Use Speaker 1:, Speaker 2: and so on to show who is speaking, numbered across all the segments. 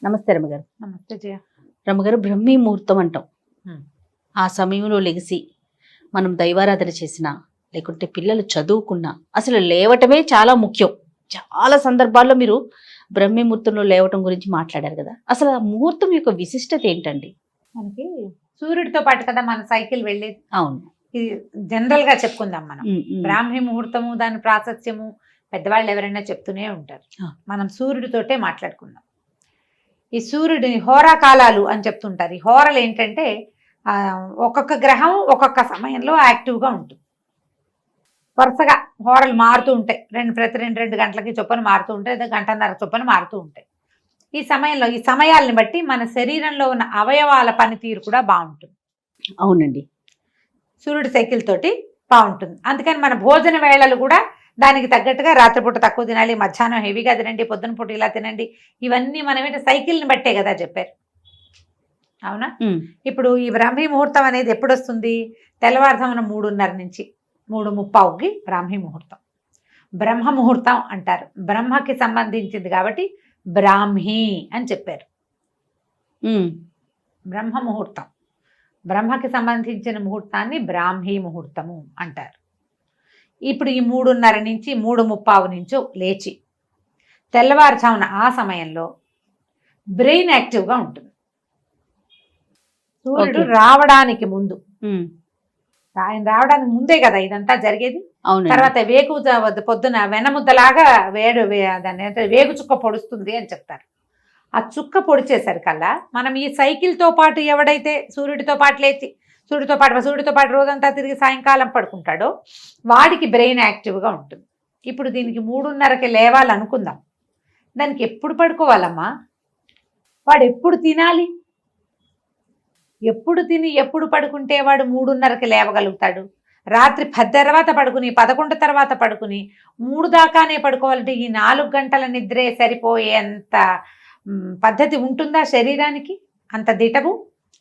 Speaker 1: నమస్తే రమ్మగారు.
Speaker 2: నమస్తే జయ.
Speaker 1: రమ్మగారు, బ్రహ్మీ ముహూర్తం అంటాం.
Speaker 2: హ్మ్.
Speaker 1: ఆ సమయంలో లెగిసి మనం దైవారాధన చేసినా, లేకుంటే పిల్లలు చదువుకున్నా అసలు లేవటమే చాలా ముఖ్యం. చాలా సందర్భాల్లో మీరు బ్రహ్మీ ముహూర్తంలో లేవటం గురించి మాట్లాడారు కదా. అసలు ఆ ముహూర్తం యొక్క విశిష్టత ఏంటండి?
Speaker 2: మనకి సూర్యుడితో పాటు కదా మన సైకిల్ వెళ్ళేది.
Speaker 1: అవును.
Speaker 2: ఇది జనరల్ గా చెప్పుకుందాం మనం.
Speaker 1: ఉమ్, ఉమ్.
Speaker 2: బ్రాహ్మీ ముహూర్తము, దాని ప్రాశస్త్యము పెద్దవాళ్ళు ఎవరైనా చెప్తూనే ఉంటారు.
Speaker 1: ఆ.
Speaker 2: మనం సూర్యుడితోటే మాట్లాడుకుందాం. ఈ సూర్యుడిని హోరా కాలాలు అని చెప్తుంటారు. ఈ హోరలు ఏంటంటే ఒక్కొక్క గ్రహం ఒక్కొక్క సమయంలో యాక్టివ్గా ఉంటుంది. వరుసగా హోరలు మారుతూ ఉంటాయి. ప్రతి రెండు గంటలకి చొప్పున మారుతూ ఉంటాయి, లేదా గంటన్నర చొప్పున మారుతూ ఉంటాయి. ఈ సమయంలో ఈ సమయాల్ని బట్టి మన శరీరంలో ఉన్న అవయవాల పనితీరు కూడా బాగుంటుంది.
Speaker 1: అవునండి.
Speaker 2: సూర్యుడి సైకిల్ తోటి బాగుంటుంది. అందుకని మన భోజన వేళలు కూడా దానికి తగ్గట్టుగా రాత్రిపూట తక్కువ తినాలి, మధ్యాహ్నం హెవీగా తినండి, పొద్దున పూట ఇలా తినండి. ఇవన్నీ మనం సైకిల్ని బట్టే కదా చెప్పారు. అవునా? ఇప్పుడు ఈ బ్రాహ్మీ ముహూర్తం అనేది ఎప్పుడు వస్తుంది? తెల్లవారుజామున 3:30 నుంచి 3:30కి బ్రాహ్మీ ముహూర్తం. బ్రహ్మ ముహూర్తం అంటారు. బ్రహ్మకి సంబంధించింది కాబట్టి బ్రాహ్మీ అని చెప్పారు. బ్రహ్మ ముహూర్తం, బ్రహ్మకి సంబంధించిన ముహూర్తాన్ని బ్రాహ్మీ ముహూర్తము అంటారు. ఇప్పుడు ఈ 3:30 నుంచి 3:30 నుంచో లేచి తెల్లవారుజామున ఆ సమయంలో బ్రెయిన్ యాక్టివ్గా ఉంటుంది. సూర్యుడు రావడానికి ముందు, ఆయన రావడానికి ముందే కదా ఇదంతా జరిగేది. తర్వాత వేగు పొద్దున వెనముద్దలాగా దాన్ని వేగు చుక్క పొడుస్తుంది అని చెప్తారు. ఆ చుక్క పొడిచేసరికల్లా మనం ఈ సైకిల్తో పాటు ఎవడైతే సూర్యుడితో పాటు లేచి సూర్యుడితో పాటు రోజంతా తిరిగి సాయంకాలం పడుకుంటాడో వాడికి బ్రెయిన్ యాక్టివ్గా ఉంటుంది. ఇప్పుడు దీనికి 3:30కి లేవాలనుకుందాం. దానికి ఎప్పుడు పడుకోవాలమ్మా? వాడు ఎప్పుడు తినాలి? ఎప్పుడు తిని ఎప్పుడు పడుకుంటే వాడు 3:30కి లేవగలుగుతాడు? రాత్రి 10 తర్వాత పడుకుని 11 తర్వాత పడుకుని 3 దాకానే పడుకోవాలంటే ఈ 4 గంటల నిద్రే సరిపోయేంత పద్ధతి ఉంటుందా శరీరానికి? అంత దిటవు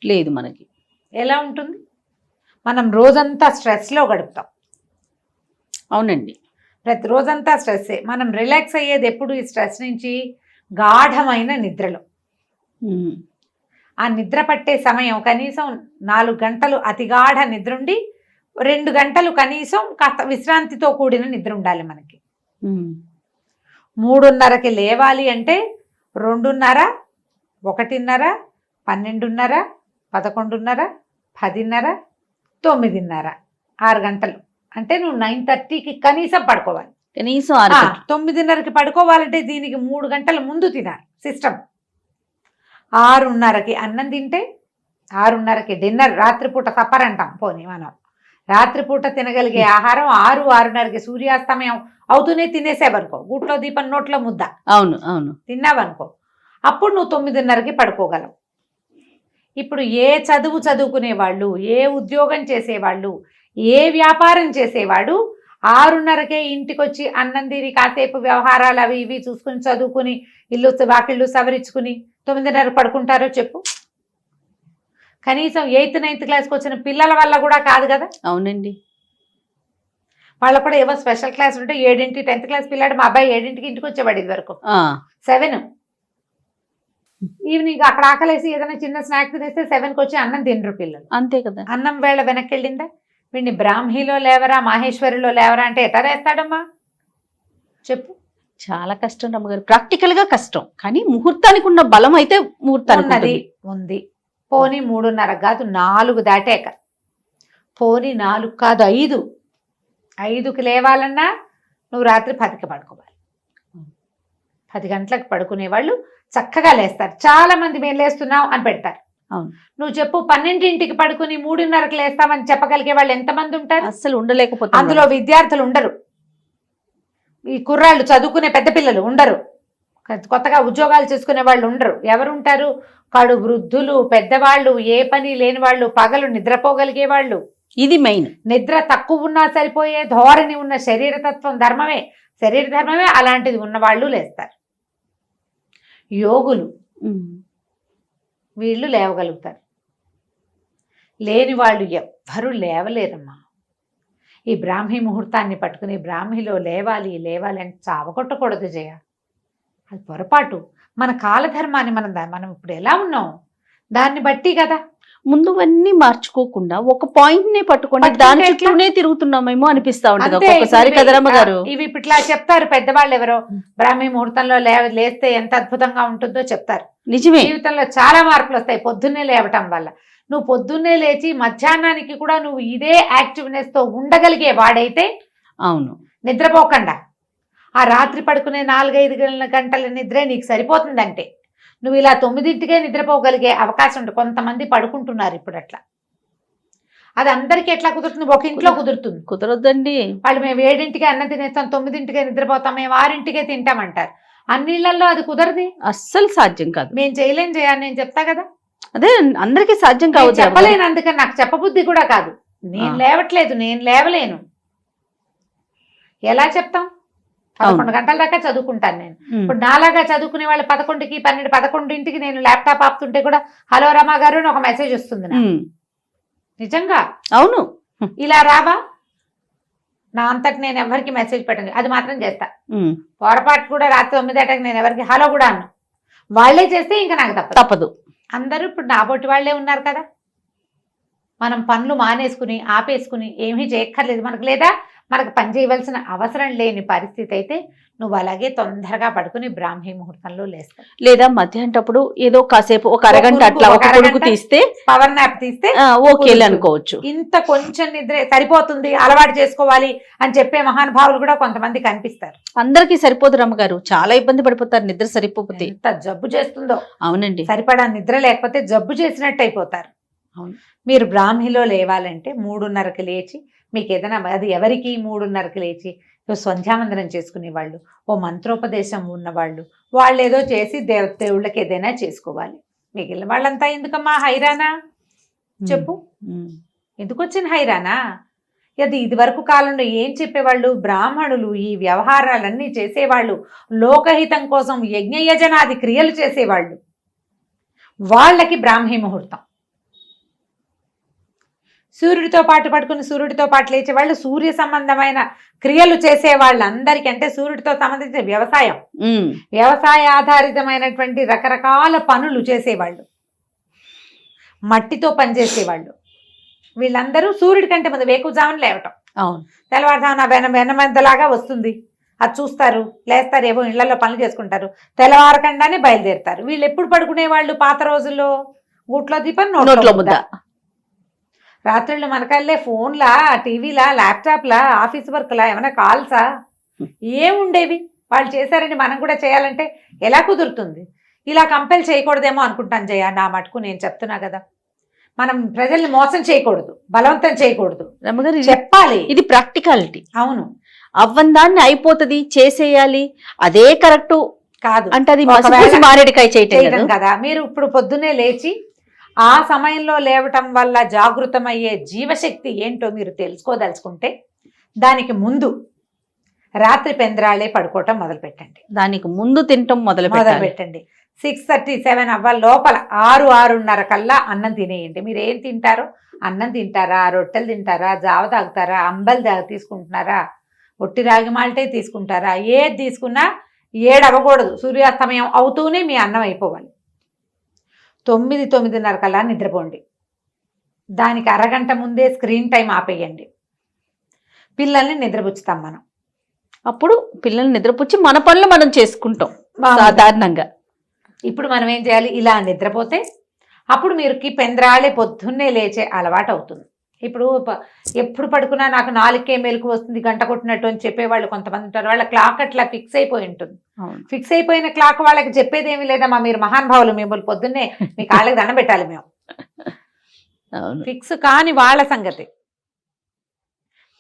Speaker 1: లేదు మనకి.
Speaker 2: ఎలా ఉంటుంది? మనం రోజంతా స్ట్రెస్లో గడుపుతాం.
Speaker 1: అవునండి.
Speaker 2: ప్రతి రోజంతా స్ట్రెస్సే. మనం రిలాక్స్ అయ్యేది ఎప్పుడు? ఈ స్ట్రెస్ నుంచి గాఢమైన నిద్రలో. ఆ నిద్ర పట్టే సమయం కనీసం 4 గంటలు అతిగాఢ నిద్ర ఉండి 2 గంటలు కనీసం కాస్త విశ్రాంతితో కూడిన నిద్ర ఉండాలి మనకి. 3:30కి లేవాలి అంటే 2:30, 1:30, 12:30, 11:30, 10:30, 9:30, 6 గంటలు. అంటే నువ్వు 9:30కి కనీసం పడుకోవాలి.
Speaker 1: కనీసం
Speaker 2: 9:30కి పడుకోవాలంటే దీనికి 3 గంటల ముందు తినాలి సిస్టమ్. 6:30కి అన్నం తింటే 6:30కి డిన్నర్, రాత్రిపూట సప్పర్ అంటాం. పోనీ మనం రాత్రిపూట తినగలిగే ఆహారం 6-6:30కి సూర్యాస్తమయం అవుతూనే తినేసేవనుకో, గూట్లో దీపం నోట్లో ముద్ద.
Speaker 1: అవును అవును.
Speaker 2: తిన్నావనుకో, అప్పుడు నువ్వు 9:30కి పడుకోగలవు. ఇప్పుడు ఏ చదువు చదువుకునేవాళ్ళు, ఏ ఉద్యోగం చేసేవాళ్ళు, ఏ వ్యాపారం చేసేవాడు 6:30కే ఇంటికి వచ్చి అన్నం తిని కాసేపు వ్యవహారాలు అవి ఇవి చూసుకుని చదువుకుని ఇల్లు వాకిళ్ళు సవరించుకుని 9:30 పడుకుంటారో చెప్పు? కనీసం 8th 9th క్లాస్కి వచ్చిన పిల్లల వల్ల కూడా కాదు కదా.
Speaker 1: అవునండి.
Speaker 2: వాళ్ళకు కూడా ఏవో స్పెషల్ క్లాస్ ఉంటే 7ంటి 10th క్లాస్ పిల్లాడు, మా అబ్బాయి 7ంటికి ఇంటికి వచ్చేవాడు. ఇది వరకు 7 ఈవినింగ్ అక్కడ ఆకలేసి ఏదైనా చిన్న స్నాక్స్ తినేస్తే 7కి వచ్చి అన్నం తినరు పిల్లలు.
Speaker 1: అంతే కదా.
Speaker 2: అన్నం వేళ వెనక్కి వెళ్ళిందా? వీడిని బ్రాహ్మీలో లేవరా, మాహేశ్వరిలో లేవరా అంటే ఎట్లా వేస్తాడమ్మా చెప్పు? చాలా
Speaker 1: కష్టం రమ్మగారు. ప్రాక్టికల్ గా కష్టం, కానీ ముహూర్తానికి ఉన్న బలం అయితే ముహూర్తానికి
Speaker 2: ఉంది. పోనీ 3:30 కాదు 4 దాటాక, పోనీ 4 కాదు 5కి లేవాలన్నా నువ్వు రాత్రి 10కి పడుకోవాలి. 10 గంటలకు పడుకునే వాళ్ళు చక్కగా లేస్తారు. చాలా మంది మేము లేస్తున్నాం అని పెడతారు. నువ్వు చెప్పు, 12ంటికి పడుకుని 3:30కి లేస్తామని చెప్పగలిగే వాళ్ళు ఎంతమంది ఉంటారు?
Speaker 1: అస్సలు ఉండలేకపోతే.
Speaker 2: అందులో విద్యార్థులు ఉండరు, ఈ కుర్రాళ్ళు చదువుకునే పెద్ద పిల్లలు ఉండరు, కొత్తగా ఉద్యోగాలు చేసుకునే వాళ్ళు ఉండరు. ఎవరుంటారు? కడు వృద్ధులు, పెద్దవాళ్ళు, ఏ పని లేని వాళ్ళు, పగలు నిద్రపోగలిగే వాళ్ళు.
Speaker 1: ఇది మెయిన్.
Speaker 2: నిద్ర తక్కువ ఉన్నా సరిపోయే ధోరణి ఉన్న శరీరతత్వం శరీర ధర్మమే అలాంటిది ఉన్నవాళ్ళు లేస్తారు. యోగులు వీళ్ళు లేవగలుగుతారు. లేని వాళ్ళు ఎవ్వరూ లేవలేరమ్మా. ఈ బ్రాహ్మీ ముహూర్తాన్ని పట్టుకుని బ్రాహ్మీలో లేవాలి అని చావకొట్టకూడదు జయ. అది పొరపాటు. మన కాలధర్మాన్ని మనం ఇప్పుడు ఎలా ఉన్నాం దాన్ని బట్టి కదా.
Speaker 1: ముందువన్నీ మార్చుకోకుండా ఒక పాయింట్ నే పట్టుకొని దాని చుట్టూనే తిరుగుతున్నామేమో అనిపిస్తా ఉంటది ఒక్కొక్కసారి కదరమ్మ గారు.
Speaker 2: ఇవి ఇట్లా చెప్తారు పెద్దవాళ్ళు ఎవరో, బ్రాహ్మీ ముహూర్తంలో లేస్తే ఎంత అద్భుతంగా ఉంటుందో చెప్తారు.
Speaker 1: నిజమే,
Speaker 2: జీవితంలో చాలా మార్పులు వస్తాయి పొద్దున్నే లేవటం వల్ల. నువ్వు పొద్దున్నే లేచి మధ్యాహ్నానికి కూడా నువ్వు ఇదే యాక్టివ్నెస్ తో ఉండగలిగే వాడైతే,
Speaker 1: అవును,
Speaker 2: నిద్రపోకుండా ఆ రాత్రి పడుకునే 4-5 గంటల నిద్రే నీకు సరిపోతుందంటే నువ్వు ఇలా 9ంటికే నిద్రపోగలిగే అవకాశం ఉంటుంది. కొంతమంది పడుకుంటున్నారు ఇప్పుడు అట్లా. అది అందరికీ ఎట్లా కుదురుతుంది? ఒక ఇంట్లో కుదురుతుంది,
Speaker 1: కుదరొద్దండి.
Speaker 2: వాళ్ళు మేము 7ంటికే అన్నం తినేస్తాం, 9ంటికే నిద్రపోతాం, మేము 6ంటికే తింటామంటారు. అన్నిళ్లలో అది కుదరది,
Speaker 1: అస్సలు సాధ్యం కాదు.
Speaker 2: మేము చేయాలి నేను చెప్తా కదా.
Speaker 1: అదే అందరికీ సాధ్యం కావచ్చు.
Speaker 2: చెప్పలేను, అందుకని నాకు చెప్పబుద్ధి కూడా కాదు. నేను లేవట్లేదు, నేను లేవలేను, ఎలా చెప్తాం? 11 గంటల దాకా చదువుకుంటాను నేను. ఇప్పుడు నాలాగా చదువుకునే వాళ్ళు 11కి 11ంటికి నేను ల్యాప్టాప్ ఆపుతుంటే కూడా హలో రమా గారు అని ఒక మెసేజ్ వస్తుంది నాకు. నిజంగా
Speaker 1: అవును,
Speaker 2: ఇలా రావా? నా అంతటి నేను ఎవరికి మెసేజ్ పెట్టండి, అది మాత్రం చేస్తా. పొరపాటు కూడా రాత్రి 9 నేను ఎవరికి హలో కూడా అన్నా. వాళ్ళే చేస్తే ఇంకా నాకు తప్పదు. అందరూ ఇప్పుడు నాబోటి వాళ్లే ఉన్నారు కదా. మనం పనులు మానేసుకుని ఆపేసుకుని ఏమీ చేయక్కర్లేదు మనకు, లేదా మనకు పని చేయవలసిన అవసరం లేని పరిస్థితి అయితే నువ్వు అలాగే తొందరగా పడుకుని బ్రాహ్మీ ముహూర్తంలో లేస్తావు.
Speaker 1: లేదా మధ్యాహ్నప్పుడు ఏదో కాసేపు ఒక అరగంట అట్లా ఒక కొడుకు తీస్తే,
Speaker 2: పవర్ నాప్ తీస్తే
Speaker 1: ఓకే అనుకోవచ్చు.
Speaker 2: ఇంత కొంచెం నిద్ర సరిపోతుంది, అలవాటు చేసుకోవాలి అని చెప్పే మహానుభావులు కూడా కొంతమంది కనిపిస్తారు.
Speaker 1: అందరికీ సరిపోదు రమ్మగారు, చాలా ఇబ్బంది పడిపోతారు నిద్ర సరిపోతే.
Speaker 2: ఎంత జబ్బు చేస్తుందో.
Speaker 1: అవునండి,
Speaker 2: సరిపడా నిద్ర లేకపోతే జబ్బు చేసినట్టు అయిపోతారు.
Speaker 1: అవును.
Speaker 2: మీరు బ్రాహ్మీలో లేవాలంటే 3:30కి లేచి, మీకు ఏదైనా అది ఎవరికి 3:30కి లేచి సంధ్యావందనం చేసుకునే వాళ్ళు, ఓ మంత్రోపదేశం ఉన్నవాళ్ళు, వాళ్ళు ఏదో చేసి దేవుళ్ళకి ఏదైనా చేసుకోవాలి. మిగిలిన వాళ్ళంతా ఎందుకమ్మా హైరానా చెప్పు? ఎందుకు వచ్చిన హైరానా? అది ఇదివరకు కాలంలో ఏం చెప్పేవాళ్ళు? బ్రాహ్మణులు ఈ వ్యవహారాలన్నీ చేసేవాళ్ళు, లోకహితం కోసం యజ్ఞయజనాది క్రియలు చేసేవాళ్ళు, వాళ్ళకి బ్రాహ్మీ ముహూర్తం. సూర్యుడితో పాటు పడుకుని సూర్యుడితో పాటు లేచేవాళ్ళు, సూర్య సంబంధమైన క్రియలు చేసే వాళ్ళందరికీ, అంటే సూర్యుడితో సంబంధించిన వ్యవసాయ ఆధారితమైనటువంటి రకరకాల పనులు చేసేవాళ్ళు, మట్టితో పనిచేసేవాళ్ళు, వీళ్ళందరూ సూర్యుడి కంటే ముందు వేకువజామున లేవటం. తెల్లవారుజామున వెనమెద్దలాగా వస్తుంది, అది చూస్తారు, లేస్తారు, ఏవో ఇళ్లలో పనులు చేసుకుంటారు, తెల్లవారకుండానే బయలుదేరుతారు. వీళ్ళు ఎప్పుడు పడుకునే వాళ్ళు? పాత రోజుల్లో గూట్లో దీపం నోట్లో ముద్ద. రాత్రుళ్ళు మనకల్లే ఫోన్లా, టీవీలా, ల్యాప్టాప్లా, ఆఫీస్ వర్క్లా, ఏమైనా కాల్సా ఏముండేవి? వాళ్ళు చేశారని మనం కూడా చేయాలంటే ఎలా కుదురుతుంది? ఇలా కంపెల్ చేయకూడదేమో అనుకుంటాను జయ, నా మటుకు నేను చెప్తున్నా కదా. మనం ప్రజల్ని మోసం చేయకూడదు, బలవంతం చేయకూడదు, చెప్పాలి.
Speaker 1: ఇది ప్రాక్టికాలిటీ.
Speaker 2: అవును,
Speaker 1: అవ్వందాన్ని అయిపోతుంది చేసేయాలి, అదే కరెక్ట్
Speaker 2: కాదు
Speaker 1: అంటే అది మారేడికాయ చేయటం
Speaker 2: కదా. మీరు ఇప్పుడు పొద్దున్నే లేచి ఆ సమయంలో లేవటం వల్ల జాగృతమయ్యే జీవశక్తి ఏంటో మీరు తెలుసుకోదలుచుకుంటే దానికి ముందు రాత్రి పెందరాళే పడుకోవటం మొదలుపెట్టండి.
Speaker 1: దానికి ముందు తినటం మొదలుపెట్టండి.
Speaker 2: 6:30-7 అవ్వాలి లోపల 6-6:30 కల్లా అన్నం తినేయండి. మీరు ఏం తింటారో, అన్నం తింటారా, రొట్టెలు తింటారా, జావ తాగుతారా, అంబలి తీసుకుంటున్నారా, ఒట్టి రాగి మాల్టే తీసుకుంటారా, ఏది తీసుకున్నా 7 అవ్వకూడదు. సూర్యాస్తమయం అవుతూనే మీ అన్నం అయిపోవాలి. 9-9:30 కల్లా నిద్రపోండి. దానికి అరగంట ముందే స్క్రీన్ టైం ఆపేయండి. పిల్లల్ని నిద్రపుచ్చుతాం మనం.
Speaker 1: అప్పుడు పిల్లల్ని నిద్రపుచ్చి మన పనులు మనం చేసుకుంటాం సాధారణంగా.
Speaker 2: ఇప్పుడు మనం ఏం చేయాలి? ఇలా నిద్రపోతే అప్పుడు మీరుకి పెందరాళే పొద్దున్నే లేచే అలవాటు అవుతుంది. ఇప్పుడు ఎప్పుడు పడుకున్నా నాకు 4కే మెలకు వస్తుంది, గంట కొట్టినట్టు అని చెప్పేవాళ్ళు కొంతమంది ఉంటారు. వాళ్ళ క్లాక్ అట్లా ఫిక్స్ అయిపోయి ఉంటుంది. ఫిక్స్ అయిపోయిన క్లాక్ వాళ్ళకి చెప్పేది ఏమీ లేదమ్మా, మీరు మహానుభావులు, మిమ్మల్ని పొద్దున్నే మీ కాళ్ళకి దండం పెట్టాలి మేము. ఫిక్స్ కాని వాళ్ళ సంగతి.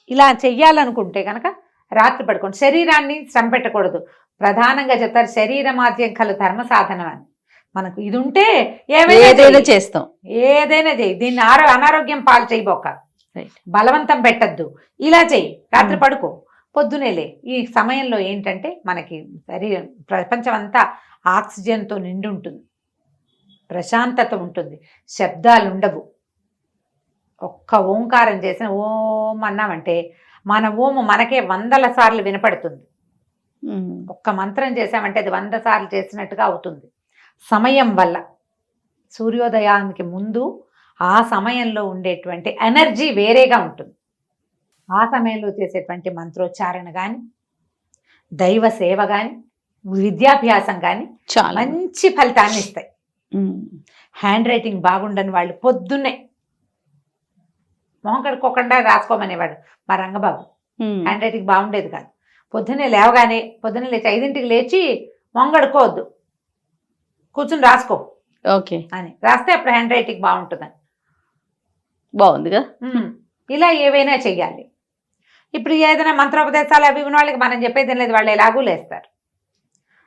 Speaker 2: ఇలా చెయ్యాలనుకుంటే కనుక రాత్రి పడుకోండి. శరీరాన్ని శ్రమ పెట్టకూడదు. ప్రధానంగా చెప్తారు శరీరమాద్యం కలు ధర్మ సాధనం అని. మనకు ఇది ఉంటే ఏదైనా
Speaker 1: చేస్తాం,
Speaker 2: ఏదైనా చెయ్యి. దీన్ని అనారోగ్యం పాలు చేయబోక, బలవంతం పెట్టద్దు. ఇలా చెయ్యి, రాత్రి పడుకో, పొద్దునేలే. ఈ సమయంలో ఏంటంటే మనకి శరీరం, ప్రపంచం అంతా ఆక్సిజన్తో నిండి ఉంటుంది, ప్రశాంతత ఉంటుంది, శబ్దాలు ఉండవు. ఒక్క ఓంకారం చేసిన ఓం అన్నామంటే మన ఓము మనకే 100 సార్లు వినపడుతుంది. ఒక్క మంత్రం చేసామంటే అది 100 సార్లు చేసినట్టుగా అవుతుంది. సమయం వల్ల సూర్యోదయానికి ముందు ఆ సమయంలో ఉండేటువంటి ఎనర్జీ వేరేగా ఉంటుంది. ఆ సమయంలో చేసేటువంటి మంత్రోచ్చారణ కానీ, దైవ సేవ కానీ, విద్యాభ్యాసం కానీ
Speaker 1: చాలా
Speaker 2: మంచి ఫలితాన్ని ఇస్తాయి. హ్యాండ్ రైటింగ్ బాగుండని వాళ్ళు పొద్దున్నే మొహం కడుక్కోకుండా రాసుకోమనేవాడు మా రంగబాబు. హ్యాండ్ రైటింగ్ బాగుండేది కాదు. పొద్దున్నే లేవగానే పొద్దున్నే లేచి 5ంటికి లేచి మొహం కడుక్కోవద్దు, కూర్చుని రాసుకో
Speaker 1: ఓకే
Speaker 2: అని రాస్తే అప్పుడు హ్యాండ్ రైటింగ్ బాగుంటుందని.
Speaker 1: బాగుందిగా.
Speaker 2: ఇలా ఏవైనా చెయ్యాలి. ఇప్పుడు ఏదైనా మంత్రోపదేశాలు అవి ఉన్న వాళ్ళకి మనం చెప్పేది లేదు, వాళ్ళు ఎలాగూ లేస్తారు.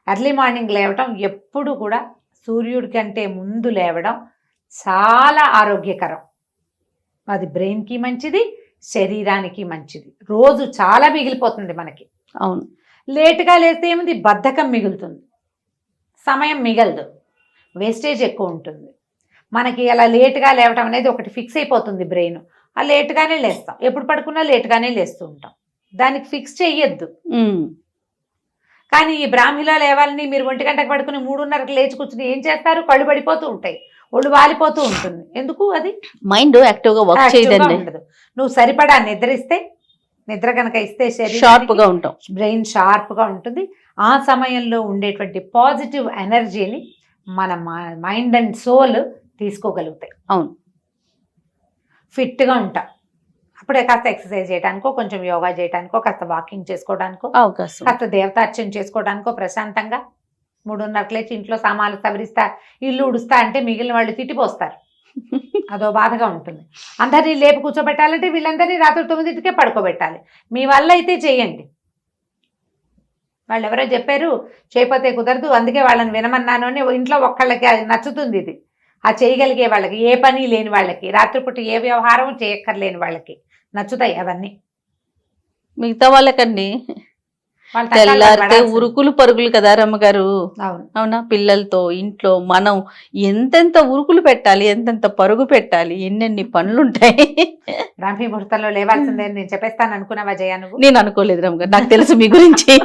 Speaker 2: ఎర్లీ మార్నింగ్ లేవటం ఎప్పుడు కూడా సూర్యుడి కంటే ముందు లేవడం చాలా ఆరోగ్యకరం. అది బ్రెయిన్కి మంచిది, శరీరానికి మంచిది. రోజు చాలా మిగిలిపోతుంది మనకి.
Speaker 1: అవును,
Speaker 2: లేటుగా లేస్తే ఏముంది, బద్ధకం మిగులుతుంది, సమయం మిగలదు, వేస్టేజ్ ఎక్కువ ఉంటుంది. మనకి అలా లేటుగా లేవటం అనేది ఒకటి ఫిక్స్ అయిపోతుంది బ్రెయిన్. ఆ లేటుగానే లేస్తాం, ఎప్పుడు పడుకున్నా లేటుగానే లేస్తూ ఉంటాం. దానికి ఫిక్స్ చెయ్యొద్దు. కానీ ఈ బ్రాహ్మిలో లేవాలని మీరు 1 గంటకు పడుకుని 3:30కి లేచి కూర్చుని ఏం చేస్తారు, కళ్ళు పడిపోతూ ఉంటాయి, ఒళ్ళు వాలిపోతూ ఉంటుంది. ఎందుకు? అది
Speaker 1: మైండ్ యాక్టివ్గా వర్క్ చేయదండి.
Speaker 2: ఉండదు. నువ్వు సరిపడా నిద్రిస్తే, నిద్ర కనుక ఇస్తే
Speaker 1: షార్ప్గా ఉంటాం,
Speaker 2: బ్రెయిన్ షార్ప్గా ఉంటుంది. ఆ సమయంలో ఉండేటువంటి పాజిటివ్ ఎనర్జీని మన మైండ్ అండ్ సోల్ తీసుకోగలుగుతాయి.
Speaker 1: అవును,
Speaker 2: ఫిట్గా ఉంటాం. అప్పుడే కాస్త ఎక్సర్సైజ్ చేయడానికో, కొంచెం యోగా చేయడానికో, కాస్త వాకింగ్ చేసుకోవడానికో,
Speaker 1: అవకాశం,
Speaker 2: కాస్త దేవతార్చన చేసుకోవడానికో ప్రశాంతంగా 3:30కి లేచి ఇంట్లో సామాన్లు సవరిస్తా, ఇల్లు ఉడుస్తా అంటే మిగిలిన వాళ్ళు తిట్టిపోస్తారు. అదో బాధగా ఉంటుంది. అందరినీ లేపు కూర్చోబెట్టాలంటే వీళ్ళందరినీ రాత్రి 9కే పడుకోబెట్టాలి. మీ వల్ల అయితే చేయండి. వాళ్ళు ఎవరో చెప్పారు చేయకపోతే కుదరదు, అందుకే వాళ్ళని వినమన్నాను అని. ఇంట్లో ఒక్కళ్ళకి అది నచ్చుతుంది. ఇది ఆ చేయగలిగే వాళ్ళకి, ఏ పని లేని వాళ్ళకి, రాత్రిపూట ఏ వ్యవహారం చేయక్కర్లేని వాళ్ళకి నచ్చుతాయి అవన్నీ.
Speaker 1: మిగతా వాళ్ళకండి
Speaker 2: వాళ్ళు
Speaker 1: తెల్లారితే ఉరుకులు పరుగులు కదా రమ్మగారు.
Speaker 2: అవును,
Speaker 1: అవునా, పిల్లలతో ఇంట్లో మనం ఎంతెంత ఉరుకులు పెట్టాలి, ఎంతెంత పరుగు పెట్టాలి, ఎన్నెన్ని పనులుంటాయి.
Speaker 2: బ్రాహ్మీ ముహూర్తంలో లేవాల్సిందే నేను చెప్పేస్తాను అనుకున్నావా జయ? నువ్వు?
Speaker 1: నేను అనుకోలేదు రమ్మగారు, నాకు తెలుసు మీ గురించి.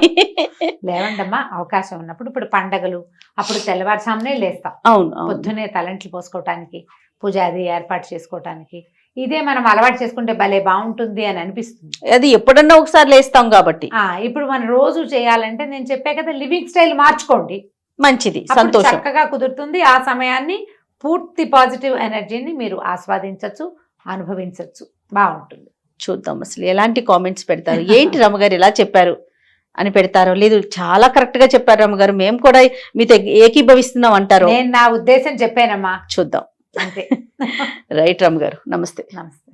Speaker 2: లేవండమ్మా, అవకాశం ఉన్నప్పుడు. ఇప్పుడు పండగలు అప్పుడు తెల్లవారుజామునే లేస్తాం.
Speaker 1: అవును,
Speaker 2: పొద్దునే తలంట్లు పోసుకోవటానికి, పూజ అది ఏర్పాటు చేసుకోవటానికి. ఇదే మనం అలవాటు చేసుకుంటే భలే బాగుంటుంది అని అనిపిస్తుంది.
Speaker 1: అది ఎప్పుడన్నా ఒకసారి లేస్తాం కాబట్టి.
Speaker 2: ఇప్పుడు మనం రోజు చేయాలంటే నేను చెప్పే కదా, లివింగ్ స్టైల్ మార్చుకోండి,
Speaker 1: మంచిది, సంతోషం,
Speaker 2: చక్కగా కుదురుతుంది. ఆ సమయాన్ని పూర్తి పాజిటివ్ ఎనర్జీని మీరు ఆస్వాదించవచ్చు, అనుభవించవచ్చు, బాగుంటుంది.
Speaker 1: చూద్దాం అసలు ఎలాంటి కామెంట్స్ పెడతారు, ఏంటి రమ్మగారు ఇలా చెప్పారు అని పెడతారో, లేదు చాలా కరెక్ట్ గా చెప్పారు రమ్మగారు, మేము కూడా మీతో ఏకీభవిస్తున్నాం అంటారు.
Speaker 2: నేను నా ఉద్దేశం చెప్పానమ్మా,
Speaker 1: చూద్దాం.
Speaker 2: అంతే.
Speaker 1: రైట్ రమ్మగారు, నమస్తే.
Speaker 2: నమస్తే.